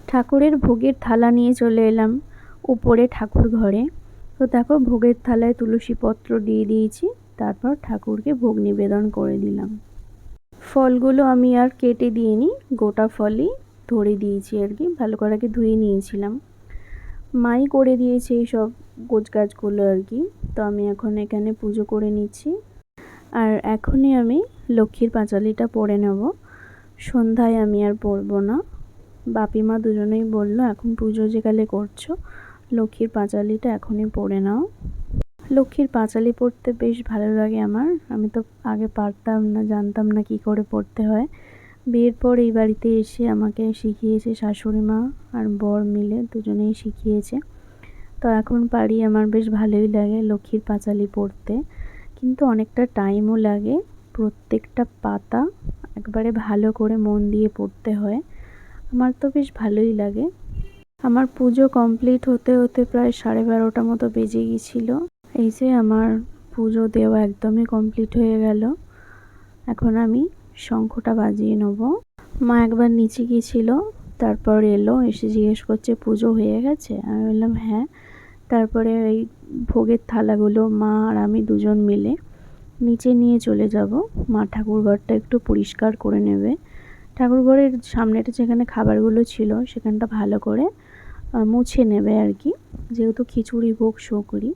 ঠাকুরের ভোগের থালা নিয়ে চলে এলাম উপরে ঠাকুর ঘরে। তো দেখো ভোগের থালায় তুলসী পত্র দিয়ে দিয়েছি, তারপর ঠাকুরকে ভোগ নিবেদন করে দিলাম। ফলগুলো আমি আর কেটে দিইনি, গোটা ফলই ধরে দিয়েছি আর কি, ভালো করে আগে ধুয়ে নিয়েছিলাম। মাই করে দিয়েছে এই সব গোছগাছগুলো আর কি। তো আমি এখন এখানে পুজো করে নিচ্ছি, আর এখনই আমি লক্ষ্মীর পাঁচালিটা পড়ে নেব। সন্ধ্যায় আমি আর পড়বো না। বাপি মা দুজনেই বললো এখন পুজো যেকালে করছো লক্ষ্মীর পাঁচালিটা এখনই পড়ে নাও। লক্ষ্মীর পাঁচালি পড়তে বেশ ভালো লাগে আমার। আমি তো আগে পারতাম না, জানতাম না কি করে পড়তে হয়। বিয়ের পর এই বাড়িতে এসে আমাকে শিখিয়েছে শাশুড়ি মা আর বর মিলে, দুজনেই শিখিয়েছে। তো এখন পারি, আমার বেশ ভালোই লাগে লক্ষ্মীর পাঁচালি পড়তে। কিন্তু অনেকটা টাইমও লাগে, প্রত্যেকটা পাতা একবারে ভালো করে মন দিয়ে পড়তে হয়। আমার তো বেশ ভালোই লাগে। আমার পুজো কমপ্লিট হতে হতে প্রায় 12:30 মতো বেজে গিয়েছিল। এই যে আমার পুজো দেওয়া একদমই কমপ্লিট হয়ে গেল। এখন আমি শঙ্খটা বাজিয়ে নেব। মা একবার নিচে গিয়েছিল, তারপর এলো, এসে জিজ্ঞেস করছে পুজো হয়ে গেছে। আমি বললাম হ্যাঁ। তারপরে এই ভোগের থালাগুলো মা আর আমি দুজন মিলে নিচে নিয়ে চলে যাব। মা ঠাকুরঘরটা একটু পরিষ্কার করে নেবে। ঠাকুরঘরের সামনেটা যেখানে খাবারগুলো ছিল সেখানটা ভালো করে মুছে নেবে আর কি, যেহেতু খিচুড়ি ভোগ শো করি।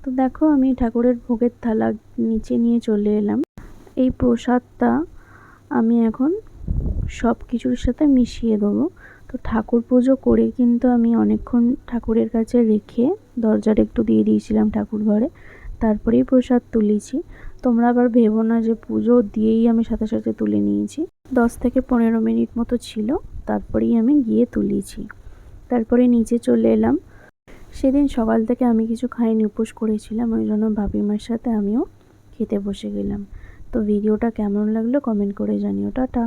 তো দেখো আমি ঠাকুরের ভোগের থালা নিচে নিয়ে চলে এলাম। এই প্রসাদটা আমি এখন সব কিছুর সাথে মিশিয়ে দেবো। তো ঠাকুর পুজো করে কিন্তু আমি অনেকক্ষণ ঠাকুরের কাছে রেখে দরজাটা একটু দিয়ে দিয়েছিলাম ঠাকুর ঘরে, তারপরেই প্রসাদ তুলেছি। তোমরা আবার ভেবো না যে পুজো দিয়েই আমি সাথে সাথে তুলে নিয়েছি। 10 থেকে 15 মিনিট মতো ছিল, তারপরেই আমি গিয়ে তুলেছি। তারপরে নিচে চলে এলাম। সেদিন সকাল থেকে আমি কিছু খাইনি, উপোস করেছিলাম, ওই জন্য ভাবিমার সাথে আমিও খেতে বসে গেলাম। তো ভিডিওটা কেমন লাগলো কমেন্ট করে জানিও। টাটা।